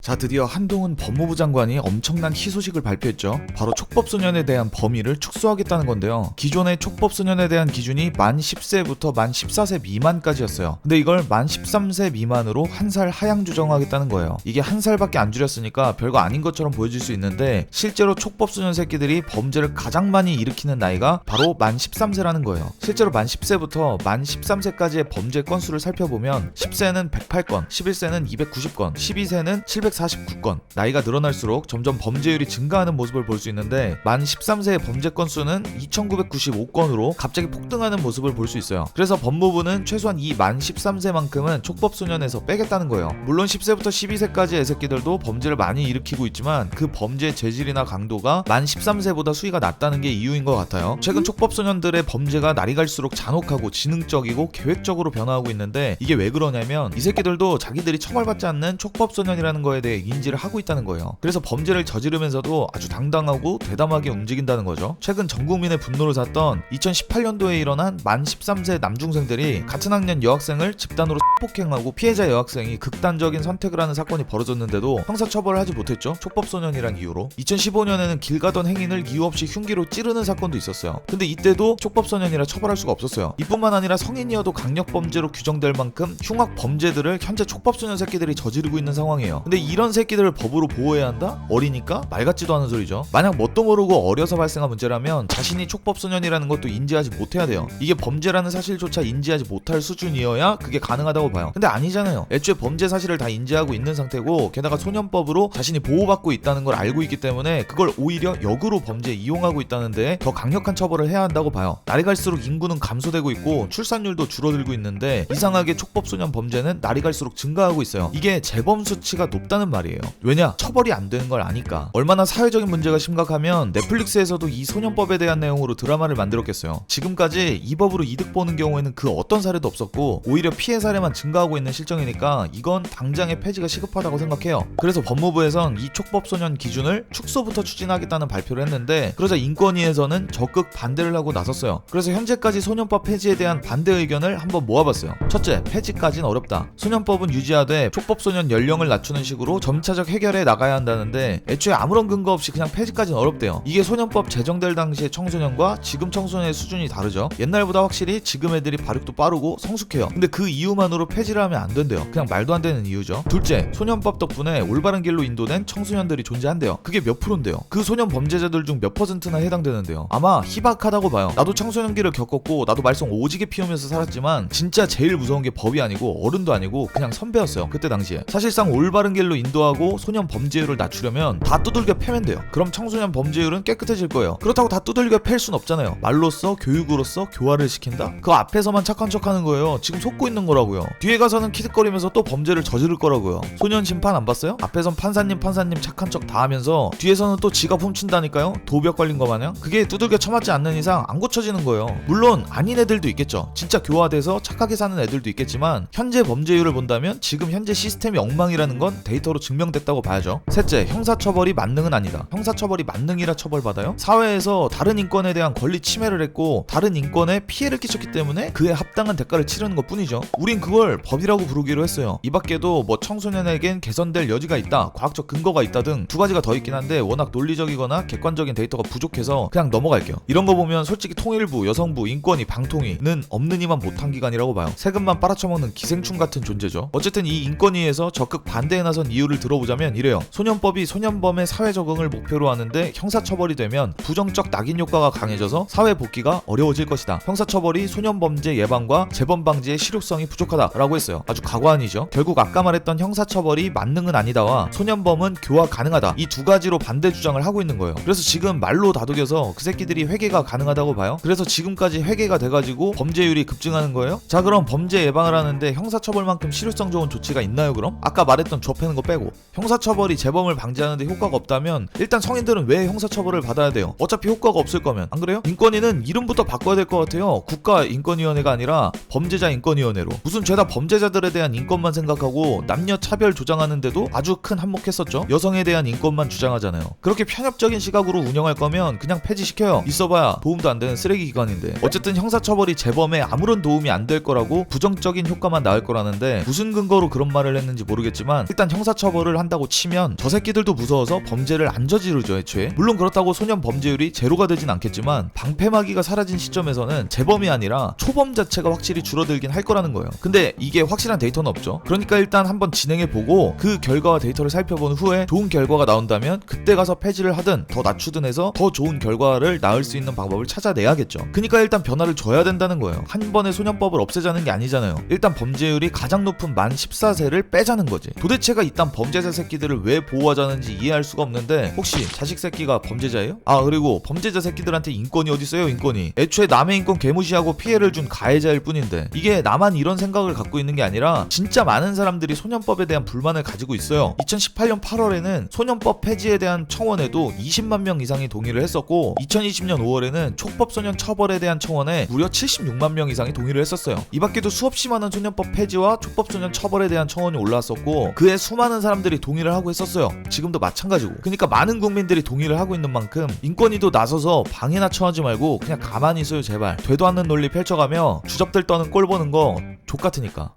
자, 드디어 한동훈 법무부 장관이 엄청난 희소식을 발표했죠. 바로 촉법소년에 대한 범위를 축소하겠다는 건데요. 기존의 촉법소년에 대한 기준이 만 10세부터 만 14세 미만까지였어요. 근데 이걸 만 13세 미만으로 한 살 하향 조정하겠다는 거예요. 이게 한 살밖에 안 줄였으니까 별거 아닌 것처럼 보여질 수 있는데 실제로 촉법소년 새끼들이 범죄를 가장 많이 일으키는 나이가 바로 만 13세라는 거예요. 실제로 만 10세부터 만 13세까지의 범죄 건수를 살펴보면 10세는 108건, 11세는 290건, 12세는 749건, 나이가 늘어날수록 점점 범죄율이 증가하는 모습을 볼 수 있는데 만 13세의 범죄 건수는 2995건으로 갑자기 폭등하는 모습을 볼 수 있어요. 그래서 법무부는 최소한 이 만 13세만큼은 촉법소년에서 빼겠다는 거예요. 물론 10세부터 12세까지의 애새끼들도 범죄를 많이 일으키고 있지만 그 범죄의 재질이나 강도가 만 13세보다 수위가 낮다는 게 이유인 것 같아요. 최근 촉법소년들의 범죄가 날이 갈수록 잔혹하고 지능적이고 계획적으로 변화하고 있는데 이게 왜 그러냐면 이 새끼들도 자기들이 처벌받지 않는 촉법소년이라는 거에 대해 인지를 하고 있다는 거예요. 그래서 범죄를 저지르면서도 아주 당당하고 대담하게 움직인다는 거죠. 최근 전 국민의 분노를 샀던 2018년도에 일어난 만 13세 남중생들이 같은 학년 여학생을 집단으로 폭행하고 피해자 여학생이 극단적인 선택을 하는 사건이 벌어졌는데도 형사처벌을 하지 못했죠. 촉법소년이란 이유로. 2015년에는 길 가던 행인을 이유 없이 흉기로 찌르는 사건도 있었어요. 근데 이때도 촉법소년이라 처벌할 수가 없었어요. 이뿐만 아니라 성인이어도 강력범죄로 규정될 만큼 흉악 범죄들을 현재 촉법소년 새끼들이 저지르고 있는 상황이에요. 근데 이런 새끼들을 법으로 보호해야 한다? 어리니까? 말 같지도 않은 소리죠. 만약 뭣도 모르고 어려서 발생한 문제라면 자신이 촉법소년이라는 것도 인지하지 못해야 돼요. 이게 범죄라는 사실조차 인지하지 못할 수준이어야 그게 가능하다고 봐요. 근데 아니잖아요. 애초에 범죄 사실을 다 인지하고 있는 상태고 게다가 소년법으로 자신이 보호받고 있다는 걸 알고 있기 때문에 그걸 오히려 역으로 범죄에 이용하고 있다는데 더 강력한 처벌을 해야 한다고 봐요. 날이 갈수록 인구는 감소되고 있고 출산율도 줄어들고 있는데 이상하게 촉법소년 범죄는 날이 갈수록 증가하고 있어요. 이게 재범 수치가 높다는 말이에요. 왜냐? 처벌이 안 되는 걸 아니까. 얼마나 사회적인 문제가 심각하면 넷플릭스에서도 이 소년법에 대한 내용으로 드라마를 만들었겠어요. 지금까지 이 법으로 이득 보는 경우에는 그 어떤 사례도 없었고 오히려 피해 사례만 증가하고 있는 실정이니까 이건 당장의 폐지가 시급하다고 생각해요. 그래서 법무부에선 이 촉법소년 기준을 축소부터 추진하겠다는 발표를 했는데 그러자 인권위에서는 적극 반대를 하고 나섰어요. 그래서 현재까지 소년법 폐지에 대한 반대 의견을 한번 모아봤어요. 첫째, 폐지까진 어렵다. 소년법은 유지하되 촉법소년 연령을 낮추는 식으로 점차적 해결해 나가야 한다는데 애초에 아무런 근거 없이 그냥 폐지까진 어렵대요. 이게 소년법 제정될 당시의 청소년과 지금 청소년의 수준이 다르죠. 옛날보다 확실히 지금 애들이 발육도 빠르고 성숙해요. 근데 그 이유만으로 폐지를 하면 안 된대요. 그냥 말도 안 되는 이유죠. 둘째, 소년법 덕분에 올바른 길로 인도된 청소년들이 존재한대요. 그게 몇 프로인데요. 그 소년 범죄자들 중 몇 퍼센트나 해당되는데요. 아마 희박하다고 봐요. 나도 청소년기를 겪었고 나도 말썽 오지게 피우면서 살았지만 진짜 제일 무서운 게 법이 아니고 어른도 아니고 그냥 선배였어요. 그때 당시에. 사실상 올바른 길로 인도하고 소년 범죄율을 낮추려면 다 두들겨 패면 돼요. 그럼 청소년 범죄율은 깨끗해질 거예요. 그렇다고 다 두들겨 팰 순 없잖아요. 말로써 교육으로써 교화를 시킨다? 그 앞에서만 착한 척하는 거예요. 지금 속고 있는 거라고요. 뒤에 가서는 키득거리면서 또 범죄를 저지를 거라고요. 소년 심판 안 봤어요? 앞에선 판사님 착한 척 다 하면서 뒤에서는 또 지가 훔친다니까요? 도벽 걸린 거 마냥? 그게 두들겨 쳐맞지 않는 이상 안 고쳐지는 거예요. 물론 아닌 애들도 있겠죠. 진짜 교화돼서 착하게 사는 애들도 있겠지만 현재 범죄율을 본다면 지금 현재 시스템이 엉망이라는 건 데이터로 증명됐다고 봐야죠. 셋째, 형사처벌이 만능은 아니다. 형사처벌이 만능이라 처벌받아요? 사회에서 다른 인권에 대한 권리 침해를 했고 다른 인권에 피해를 끼쳤기 때문에 그에 합당한 대가를 치르는 것 뿐이죠. 우린 그걸 법이라고 부르기로 했어요. 이 밖에도 뭐 청소년에겐 개선될 여지가 있다, 과학적 근거가 있다 등 두 가지가 더 있긴 한데 워낙 논리적이거나 객관적인 데이터가 부족해서 그냥 넘어갈게요. 이런 거 보면 솔직히 통일부, 여성부, 인권위, 방통위는 없는 이만 못한 기관이라고 봐요. 세금만 빨아쳐먹는 기생충 같은 존재죠. 어쨌든 이 인권위에서 적극 반대에 나선 이유를 들어보자면 이래요. 소년법이 소년범의 사회 적응을 목표로 하는데 형사처벌이 되면 부정적 낙인 효과가 강해져서 사회 복귀가 어려워질 것이다. 형사처벌이 소년범죄 예방과 재범 방지의 실효성이 부족하다라고 했어요. 아주 과관이죠. 결국 아까 말했던 형사처벌이 만능은 아니다와 소년범은 교화 가능하다, 이 두 가지로 반대 주장을 하고 있는 거예요. 그래서 지금 말로 다독여서 그 새끼들이 회개가 가능하다고 봐요. 그래서 지금까지 회개가 돼가지고 범죄율이 급증하는 거예요. 자, 그럼 범죄 예방을 하는데 형사처벌만큼 실효성 좋은 조치가 있나요? 그럼 아까 말했던 줘 패는 거 빼고 형사처벌이 재범을 방지하는데 효과가 없다면 일단 성인들은 왜 형사처벌을 받아야 돼요? 어차피 효과가 없을 거면. 안 그래요? 인권위는 이름부터 바꿔야 될 것 같아요. 국가인권위원회가 아니라 범죄자인권위원회로. 무슨 죄다 범죄자들에 대한 인권만 생각하고 남녀 차별 조장하는데도 아주 큰 한몫했었죠. 여성에 대한 인권만 주장하잖아요. 그렇게 편협적인 시각으로 운영할 거면 그냥 폐지시켜요. 있어봐야 도움도 안 되는 쓰레기 기관인데. 어쨌든 형사처벌이 재범에 아무런 도움이 안 될 거라고 부정적인 효과만 나올 거라는데 무슨 근거로 그런 말을 했는지 모르겠지만 일단 형사처벌 형사처벌을 한다고 치면 저 새끼들도 무서워서 범죄를 안 저지르죠 애초에. 물론 그렇다고 소년 범죄율이 제로가 되진 않겠지만 방패막이가 사라진 시점에서는 재범이 아니라 초범 자체가 확실히 줄어들긴 할 거라는 거예요. 근데 이게 확실한 데이터는 없죠. 그러니까 일단 한번 진행해보고 그 결과와 데이터를 살펴본 후에 좋은 결과가 나온다면 그때 가서 폐지를 하든 더 낮추든 해서 더 좋은 결과를 낳을 수 있는 방법을 찾아내야겠죠. 그러니까 일단 변화를 줘야 된다는 거예요. 한 번에 소년법을 없애자는 게 아니잖아요. 일단 범죄율이 가장 높은 만 14세를 빼자는 거지. 도대체가 이딴 범죄자 새끼들을 왜 보호하자는지 이해할 수가 없는데 혹시 자식 새끼가 범죄자예요? 아 그리고 범죄자 새끼들한테 인권이 어딨어요 인권이. 애초에 남의 인권 개무시하고 피해를 준 가해자일 뿐인데 이게 나만 이런 생각을 갖고 있는 게 아니라 진짜 많은 사람들이 소년법에 대한 불만을 가지고 있어요. 2018년 8월에는 소년법 폐지에 대한 청원에도 20만 명 이상이 동의를 했었고 2020년 5월에는 촉법 소년 처벌에 대한 청원에 무려 76만 명 이상이 동의를 했었어요. 이 밖에도 수없이 많은 소년법 폐지와 촉법 소년 처벌에 대한 청원이 올라왔었고 그에 수많은 사람들이 동의를 하고 있었어요. 지금도 마찬가지고. 그러니까 많은 국민들이 동의를 하고 있는 만큼 인권위도 나서서 방해나 처하지 말고 그냥 가만히 있어요 제발. 되도 않는 논리 펼쳐가며 주접들 떠는 꼴 보는 거 족같으니까.